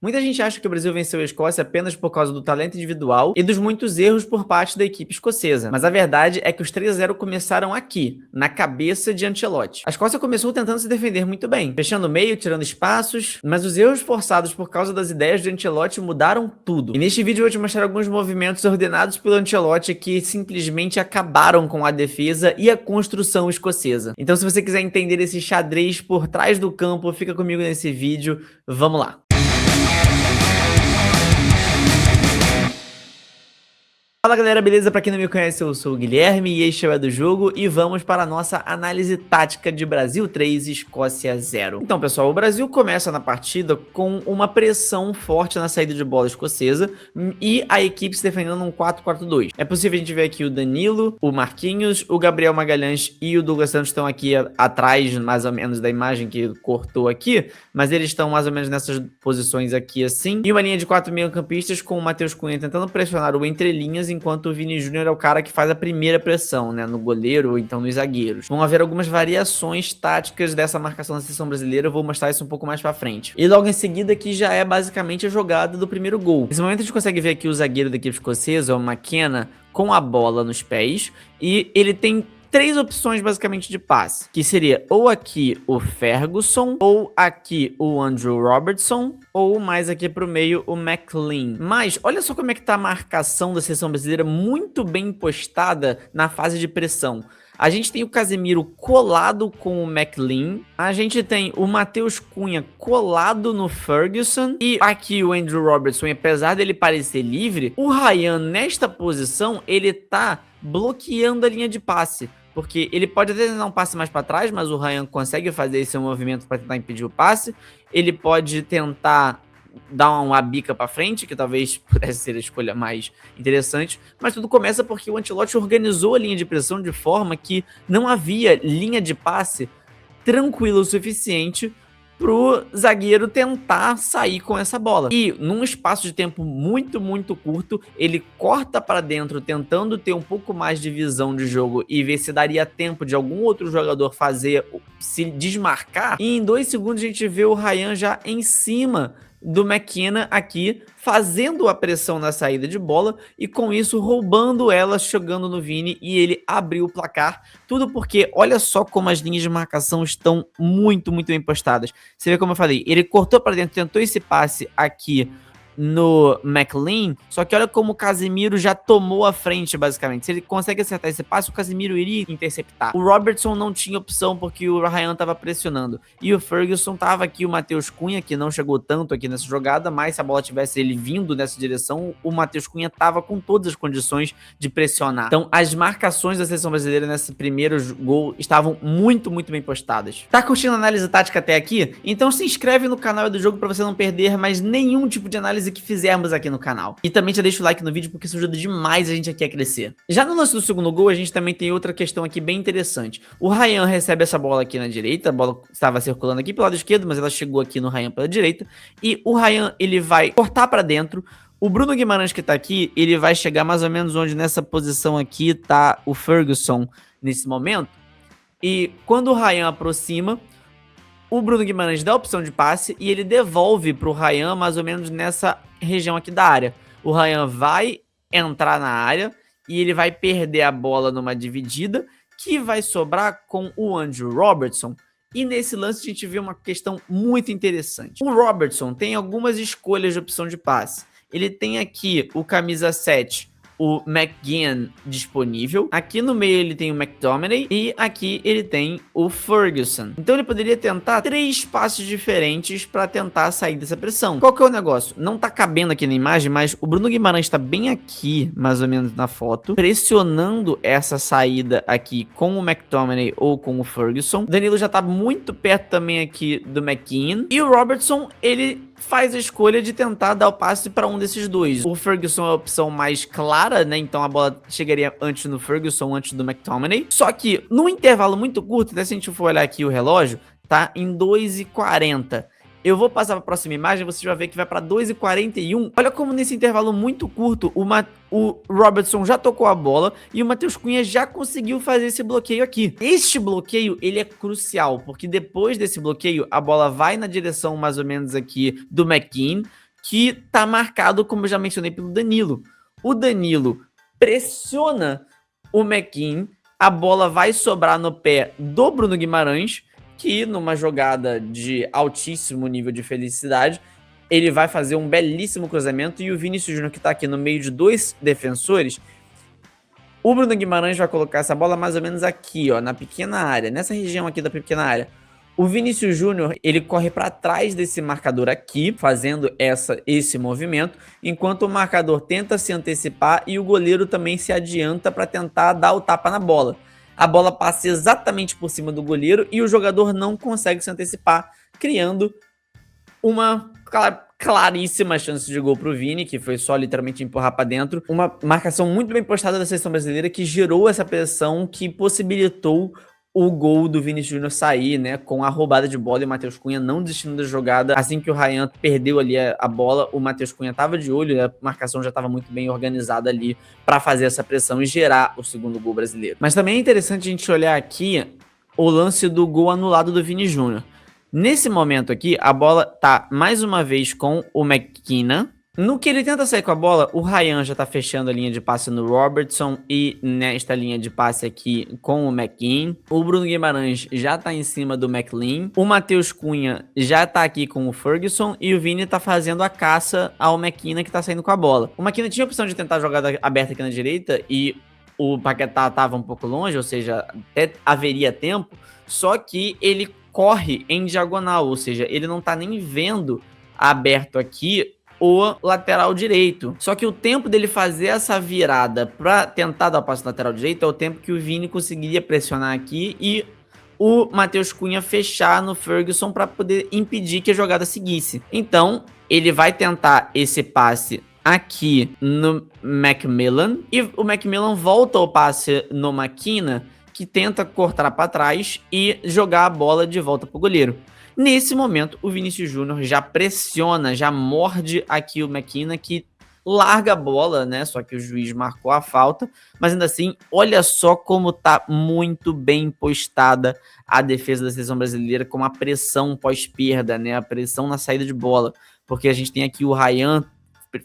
Muita gente acha que o Brasil venceu a Escócia apenas por causa do talento individual e dos muitos erros por parte da equipe escocesa, mas a verdade é que os 3-0 começaram aqui, na cabeça de Ancelotti. A Escócia começou tentando se defender muito bem, fechando o meio, tirando espaços, mas os erros forçados por causa das ideias de Ancelotti mudaram tudo. E neste vídeo eu vou te mostrar alguns movimentos ordenados pelo Ancelotti que simplesmente acabaram com a defesa e a construção escocesa. Então, se você quiser entender esse xadrez por trás do campo, fica comigo nesse vídeo. Vamos lá! Fala galera, beleza? Pra quem não me conhece, eu sou o Guilherme e este é o do Jogo e vamos para a nossa análise tática de Brasil 3 Escócia 0. Então pessoal, o Brasil começa na partida com uma pressão forte na saída de bola escocesa e a equipe se defendendo num 4-4-2. É possível a gente ver aqui o Danilo, o Marquinhos, o Gabriel Magalhães e o Douglas Santos estão aqui atrás mais ou menos da imagem que cortou aqui, mas eles estão mais ou menos nessas posições aqui assim. E uma linha de 4 meio-campistas com o Matheus Cunha tentando pressionar o entrelinhas, enquanto o Vini Júnior é o cara que faz a primeira pressão, né, no goleiro ou então nos zagueiros. Vão haver algumas variações táticas dessa marcação da seleção brasileira, eu vou mostrar isso um pouco mais pra frente. E logo em seguida aqui já é basicamente a jogada do primeiro gol. Nesse momento a gente consegue ver aqui o zagueiro da equipe escocesa, o McKenna, com a bola nos pés, e ele tem três opções basicamente de passe, que seria ou aqui o Ferguson, ou aqui o Andrew Robertson, ou mais aqui pro meio o McLean. Mas olha só como é que tá a marcação da seleção brasileira, muito bem postada na fase de pressão. A gente tem o Casemiro colado com o McLean, a gente tem o Matheus Cunha colado no Ferguson, e aqui o Andrew Robertson, apesar dele parecer livre, o Ryan nesta posição, ele tá bloqueando a linha de passe. Porque ele pode até dar um passe mais para trás, mas o Ryan consegue fazer esse movimento para tentar impedir o passe. Ele pode tentar dar uma bica para frente, que talvez pudesse ser a escolha mais interessante. Mas tudo começa porque o Ancelotti organizou a linha de pressão de forma que não havia linha de passe tranquila o suficiente pro zagueiro tentar sair com essa bola. E num espaço de tempo muito curto, ele corta para dentro, tentando ter um pouco mais de visão de jogo e ver se daria tempo de algum outro jogador se desmarcar. E em 2 segundos a gente vê o Ryan já em cima do McKenna aqui, fazendo a pressão na saída de bola e com isso roubando ela, chegando no Vini, e ele abriu o placar. Tudo porque olha só como as linhas de marcação estão muito bem postadas. Você vê como eu falei, ele cortou para dentro, tentou esse passe aqui no McLean, só que olha como o Casemiro já tomou a frente basicamente. Se ele consegue acertar esse passe, o Casemiro iria interceptar. O Robertson não tinha opção porque o Ryan tava pressionando, e o Ferguson tava aqui, o Matheus Cunha, que não chegou tanto aqui nessa jogada, mas se a bola tivesse ele vindo nessa direção, o Matheus Cunha tava com todas as condições de pressionar. Então as marcações da seleção brasileira nesse primeiro gol estavam muito bem postadas. Tá curtindo a análise tática até aqui? Então se inscreve no canal do Jogo para você não perder mais nenhum tipo de análise que fizermos aqui no canal. E também já deixa o like no vídeo porque isso ajuda demais a gente aqui a crescer. Já no lance do segundo gol, a gente também tem outra questão aqui bem interessante. O Ryan recebe essa bola aqui na direita, a bola estava circulando aqui pelo lado esquerdo, mas ela chegou aqui no Ryan pela direita, e o Ryan, ele vai cortar para dentro. O Bruno Guimarães que tá aqui, ele vai chegar mais ou menos onde nessa posição aqui tá o Ferguson nesse momento, e quando o Ryan aproxima, o Bruno Guimarães dá a opção de passe e ele devolve para o Ryan mais ou menos nessa região aqui da área. O Ryan vai entrar na área e ele vai perder a bola numa dividida que vai sobrar com o Andrew Robertson. E nesse lance a gente vê uma questão muito interessante. O Robertson tem algumas escolhas de opção de passe. Ele tem aqui o camisa 7, o McGinn, disponível. Aqui no meio ele tem o McTominay e aqui ele tem o Ferguson. Então ele poderia tentar 3 passes diferentes para tentar sair dessa pressão. Qual que é o negócio? Não tá cabendo aqui na imagem, mas o Bruno Guimarães está bem aqui, mais ou menos na foto, pressionando essa saída aqui com o McTominay ou com o Ferguson. O Danilo já tá muito perto também aqui do McKean. E o Robertson, ele faz a escolha de tentar dar o passe para um desses dois. O Ferguson é a opção mais clara, né? Então a bola chegaria antes no Ferguson, antes do McTominay. Só que num intervalo muito curto, até se a gente for olhar aqui o relógio, tá em 2:40. Eu vou passar para a próxima imagem, você vai ver que vai para 2:41. Olha como nesse intervalo muito curto, o Robertson já tocou a bola e o Matheus Cunha já conseguiu fazer esse bloqueio aqui. Este bloqueio, ele é crucial, porque depois desse bloqueio, a bola vai na direção mais ou menos aqui do McKean, que tá marcado, como eu já mencionei, pelo Danilo. O Danilo pressiona o Mequin, a bola vai sobrar no pé do Bruno Guimarães, que numa jogada de altíssimo nível de felicidade, ele vai fazer um belíssimo cruzamento, e o Vinícius Júnior, que tá aqui no meio de dois defensores, o Bruno Guimarães vai colocar essa bola mais ou menos aqui, ó, na pequena área, nessa região aqui da pequena área. O Vinícius Júnior, ele corre para trás desse marcador aqui, fazendo esse movimento, enquanto o marcador tenta se antecipar e o goleiro também se adianta para tentar dar o tapa na bola. A bola passa exatamente por cima do goleiro e o jogador não consegue se antecipar, criando uma claríssima chance de gol pro Vini, que foi só literalmente empurrar para dentro. Uma marcação muito bem postada da seleção brasileira que gerou essa pressão que possibilitou o gol do Vinícius Júnior sair, né, com a roubada de bola, e o Matheus Cunha não desistindo da jogada. Assim que o Ryan perdeu ali a bola, o Matheus Cunha tava de olho, a marcação já estava muito bem organizada ali para fazer essa pressão e gerar o segundo gol brasileiro. Mas também é interessante a gente olhar aqui o lance do gol anulado do Vini Júnior. Nesse momento aqui, a bola tá mais uma vez com o McKenna. No que ele tenta sair com a bola, o Ryan já tá fechando a linha de passe no Robertson e nesta linha de passe aqui com o McKean. O Bruno Guimarães já tá em cima do McLean. O Matheus Cunha já tá aqui com o Ferguson e o Vini tá fazendo a caça ao McKenna, que tá saindo com a bola. O McKenna tinha a opção de tentar a jogada aberta aqui na direita e o Paquetá tava um pouco longe, ou seja, até haveria tempo, só que ele corre em diagonal, ou seja, ele não tá nem vendo aberto aqui o lateral direito. Só que o tempo dele fazer essa virada para tentar dar o passe lateral direito é o tempo que o Vini conseguiria pressionar aqui e o Matheus Cunha fechar no Ferguson para poder impedir que a jogada seguisse. Então, ele vai tentar esse passe aqui no Macmillan e o Macmillan volta o passe no McKenna, que tenta cortar para trás e jogar a bola de volta pro goleiro. Nesse momento, o Vinícius Júnior já pressiona, já morde aqui o McKenna, que larga a bola, né? Só que o juiz marcou a falta, mas ainda assim, olha só como tá muito bem postada a defesa da seleção brasileira, com a pressão pós-perda, né? A pressão na saída de bola, porque a gente tem aqui o Ryan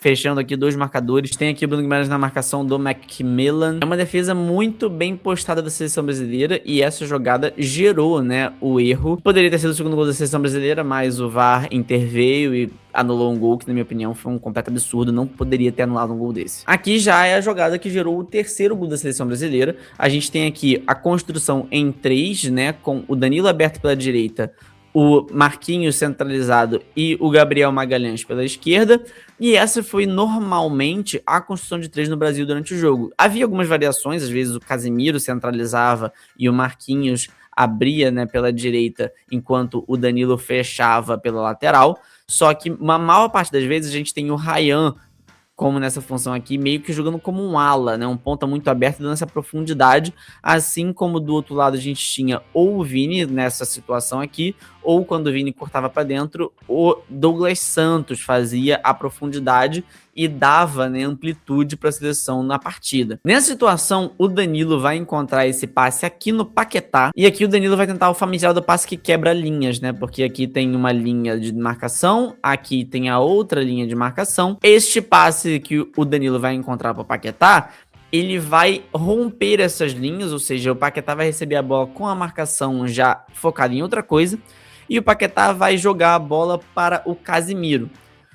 fechando aqui dois marcadores, tem aqui o Bruno Guimarães na marcação do Macmillan. É uma defesa muito bem postada da seleção brasileira e essa jogada gerou, né, o erro. Poderia ter sido o segundo gol da seleção brasileira, mas o VAR interveio e anulou um gol que, na minha opinião, foi um completo absurdo. Não poderia ter anulado um gol desse. Aqui já é a jogada que gerou o terceiro gol da seleção brasileira. A gente tem aqui a construção em 3, né, com o Danilo aberto pela direita, o Marquinhos centralizado e o Gabriel Magalhães pela esquerda, e essa foi normalmente a construção de 3 no Brasil durante o jogo. Havia algumas variações, às vezes o Casemiro centralizava e o Marquinhos abria, né, pela direita, enquanto o Danilo fechava pela lateral, só que uma maior parte das vezes a gente tem o Ryan como nessa função aqui, meio que jogando como um ala, né? Um ponta muito aberto, dando essa profundidade, assim como do outro lado a gente tinha ou o Vini nessa situação aqui, ou quando o Vini cortava para dentro, o Douglas Santos fazia a profundidade e dava, né, amplitude para a seleção na partida. Nessa situação, o Danilo vai encontrar esse passe aqui no Paquetá, e aqui o Danilo vai tentar o famigerado passe que quebra linhas, né? Porque aqui tem uma linha de marcação, aqui tem a outra linha de marcação. Este passe que o Danilo vai encontrar para o Paquetá, ele vai romper essas linhas, ou seja, o Paquetá vai receber a bola com a marcação já focada em outra coisa, e o Paquetá vai jogar a bola para o Casemiro.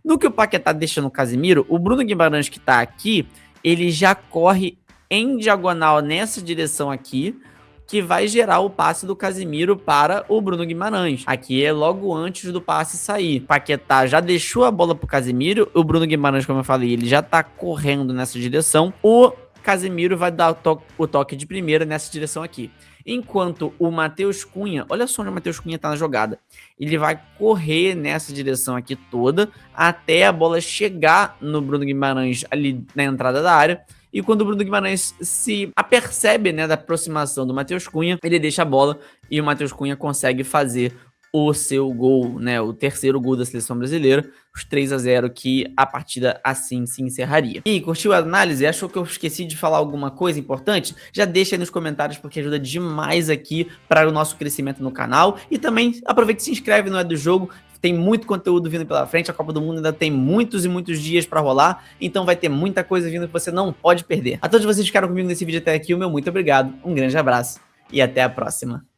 No que o Paquetá deixa no Casemiro, o Bruno Guimarães, que tá aqui, ele já corre em diagonal nessa direção aqui, que vai gerar o passe do Casemiro para o Bruno Guimarães. Aqui é logo antes do passe sair. O Paquetá já deixou a bola pro Casemiro, o Bruno Guimarães, como eu falei, ele já tá correndo nessa direção. O Casemiro vai dar o toque de primeira nessa direção aqui. Enquanto o Matheus Cunha, olha só onde o Matheus Cunha tá na jogada, ele vai correr nessa direção aqui toda, até a bola chegar no Bruno Guimarães ali na entrada da área, e quando o Bruno Guimarães se apercebe, né, da aproximação do Matheus Cunha, ele deixa a bola e o Matheus Cunha consegue fazer o seu gol, né, o terceiro gol da seleção brasileira, os 3-0, que a partida assim se encerraria. E curtiu a análise? Achou que eu esqueci de falar alguma coisa importante? Já deixa aí nos comentários, porque ajuda demais aqui para o nosso crescimento no canal, e também aproveita e se inscreve no É do Jogo, tem muito conteúdo vindo pela frente, a Copa do Mundo ainda tem muitos e muitos dias pra rolar, então vai ter muita coisa vindo que você não pode perder. A todos vocês que ficaram comigo nesse vídeo até aqui, o meu muito obrigado, um grande abraço e até a próxima.